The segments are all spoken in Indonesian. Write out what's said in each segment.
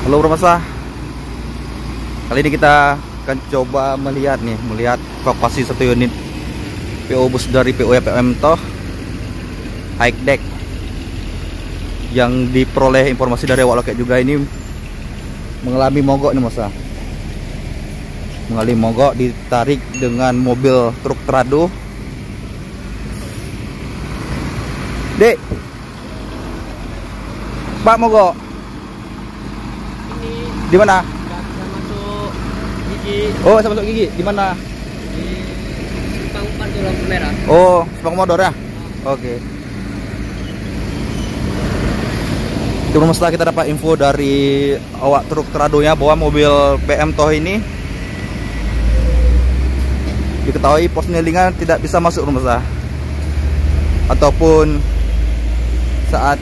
Halo Bro, kali ini kita akan coba melihat evakuasi satu unit PO bus dari PO PM Toh High Deck yang diperoleh informasi dari awak loket juga ini mengalami mogok nih Mas. Mengalami mogok, ditarik dengan mobil truk terado. Dek, Pak mogok. Di mana? Bisa masuk gigi. Oh, bisa masuk gigi. Di mana? Di simpang 4 di lampu merah. Oh, Simpang Modor ya? Oke. Itu setelah kita dapat info dari awak truk teradonya bahwa mobil PM Toh ini diketahui persnelingan tidak bisa masuk rumah ataupun saat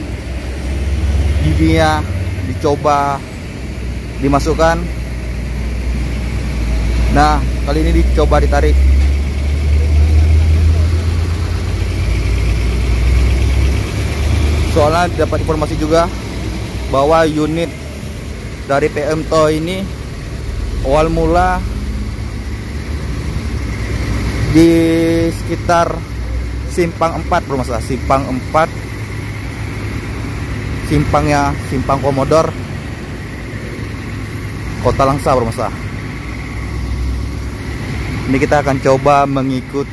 giginya dicoba dimasukkan. Nah, kali ini dicoba ditarik. Soalnya dapat informasi juga bahwa unit dari PM Toh ini awal mula di sekitar Simpang 4 Bro, Simpang 4, Simpang Komodor, Kota Langsa Bro. Ini kita akan coba mengikut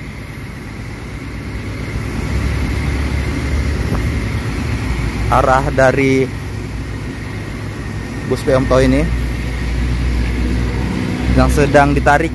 arah dari bus PM Toh ini yang sedang ditarik.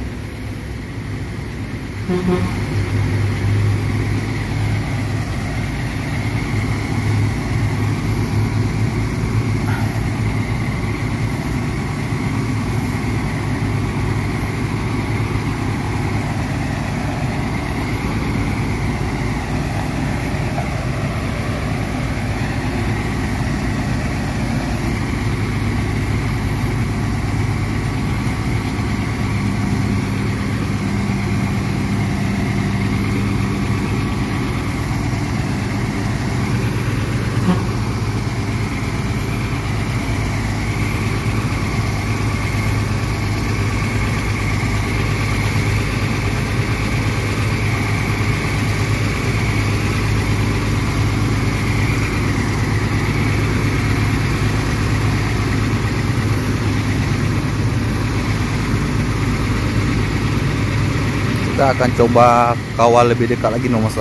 Kita akan coba kawal lebih dekat lagi Mas,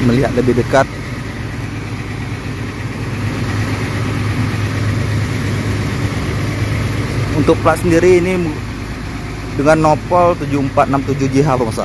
melihat lebih dekat. Untuk plat sendiri ini dengan nopol 7467 JH Mas.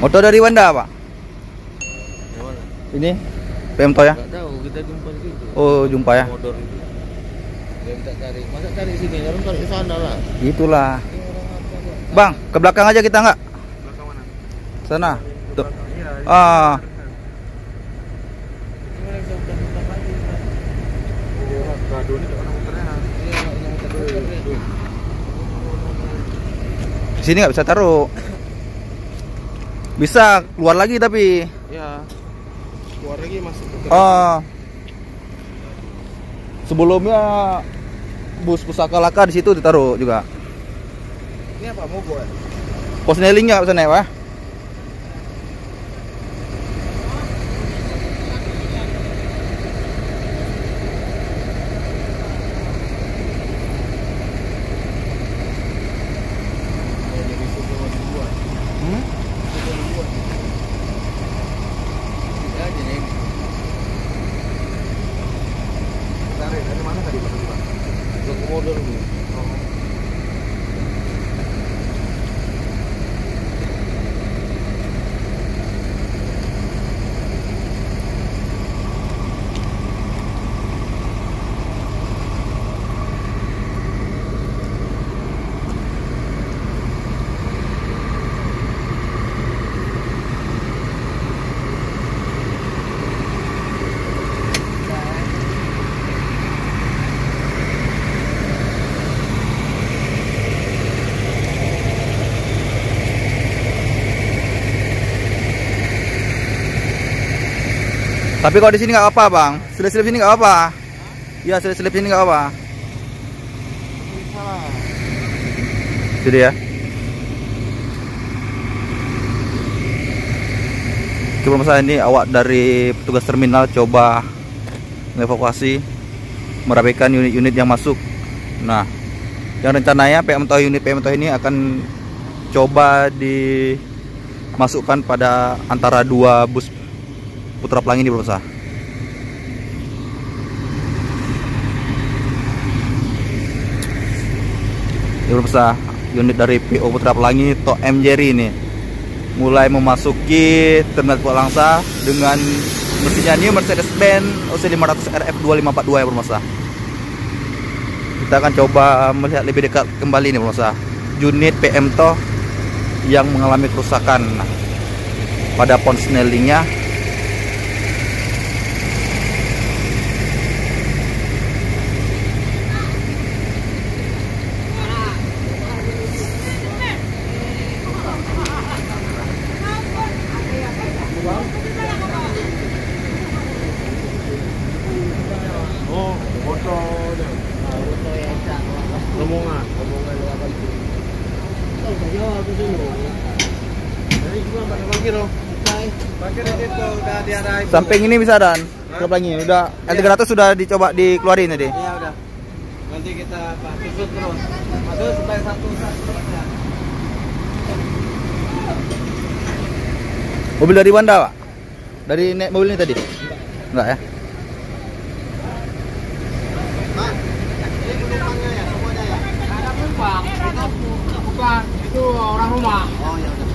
Motor dari Wanda Pak? Ini PM Toh ya? Enggak tahu, kita jumpa di situ. Oh, jumpa ya? Komodor itu. Dia minta cari. Masa cari sini? Orang cari ke sana lah. Itulah. Bang, ke belakang aja kita nggak? Belakang mana? Sana. Tuh. Iya. Ah. Gimana bisa muter-muter lagi? Oh, kado ini orang muternya. Iya, orang muter. Di sini nggak bisa taruh. Bisa keluar lagi tapi. Ya. Keluar lagi masuk ke. Sebelumnya bus pusaka laka di situ ditaruh juga. Ini apa mogok ya? Posnelingnya nggak bisa naik, Pak? Dari mana tadi Pak? Ke Komodo dulu. Tapi kalau di sini nggak apa, Bang. Selip-selip sini nggak apa. Iya, selip-selip sini nggak apa. Jadi ya. Coba masa ini awak dari petugas terminal coba mengevakuasi, merapikan unit-unit yang masuk. Nah, yang rencananya unit PM Toh ini akan coba dimasukkan pada antara dua bus Putra Pelangi ini, pemirsa. Ini pemirsa, unit dari PO Putra Pelangi Tok M Jerry ini mulai memasuki terminal Pulau Langsa dengan mesinnya ini Mercedes-Benz OC500 RF 2542 ya, pemirsa. Kita akan coba melihat lebih dekat kembali nih, pemirsa. Unit PM Toh yang mengalami kerusakan pada ponsnelingnya. Oh, fotonya. Rombongan luar itu. Tahu saja aku dulu. Jadi cuma parkir loh. Parkir itu udah diarahin. Samping ini bisa dan Putra Pelangi udah L300 sudah dicoba dikeluarin tadi. Iya udah. Nanti kita susut terus. Masuk supaya satu terusnya. Mobil dari Wanda, Pak? Dari naik mobil ini tadi? Enggak ya? Mas, ini penumpangnya ya, semuanya ya? Ada penumpang, itu bukan, itu orang rumah. Oh ya udah.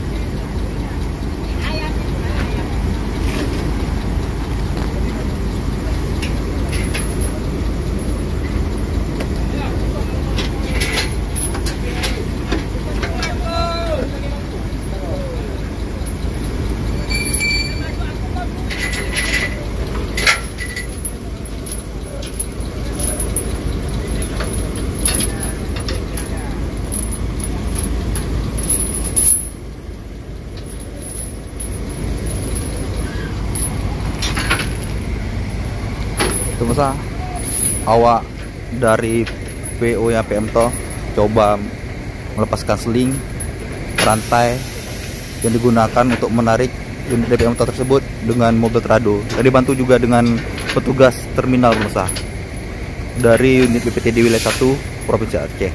Pemirsa, awak dari PO ya PM Toh coba melepaskan seling rantai yang digunakan untuk menarik unit PM Toh tersebut dengan mobil terado. Dan dibantu juga dengan petugas terminal, pemirsa, dari unit BPTD wilayah 1 Provinsi Aceh.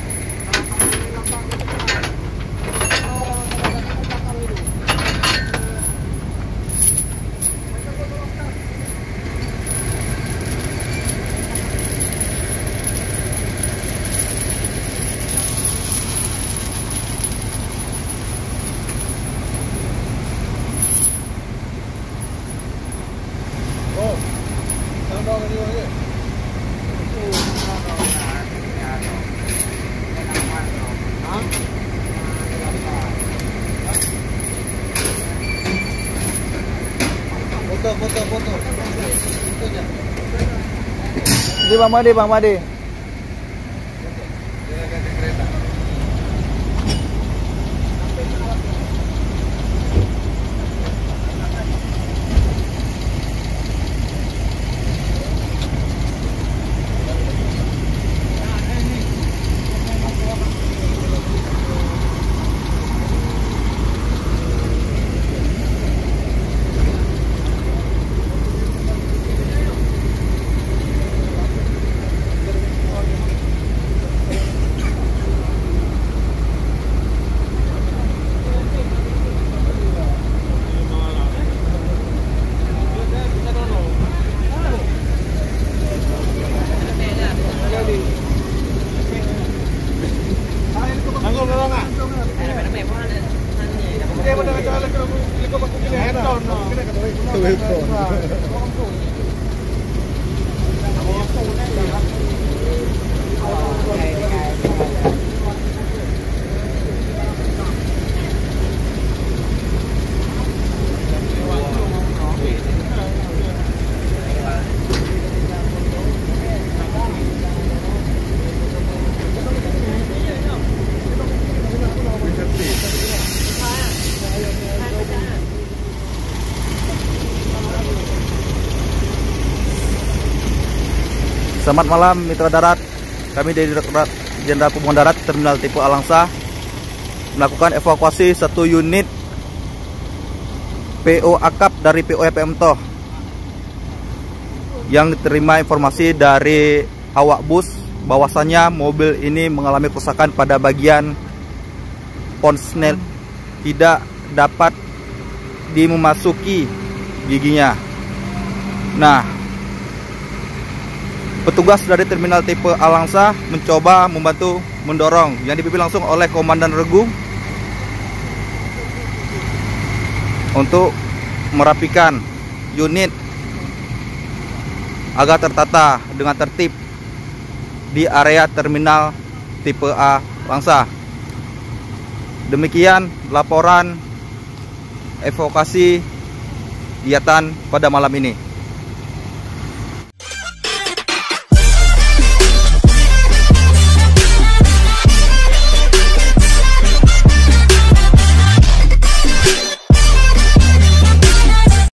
Foto. Ini Bang Made. Selamat malam mitra darat. Kami dari Direktorat Jenderal Perhubungan Darat Terminal Tipe Alangsa melakukan evakuasi satu unit PO akap dari PO EPM Toh yang diterima informasi dari awak bus bahwasannya mobil ini mengalami kerusakan pada bagian ponsel, tidak dapat dimasuki giginya. Nah, petugas dari Terminal Tipe Alangsa mencoba membantu mendorong yang dipimpin langsung oleh Komandan Regu untuk merapikan unit agar tertata dengan tertib di area Terminal Tipe A Alangsa. Demikian laporan evakuasi kegiatan pada malam ini.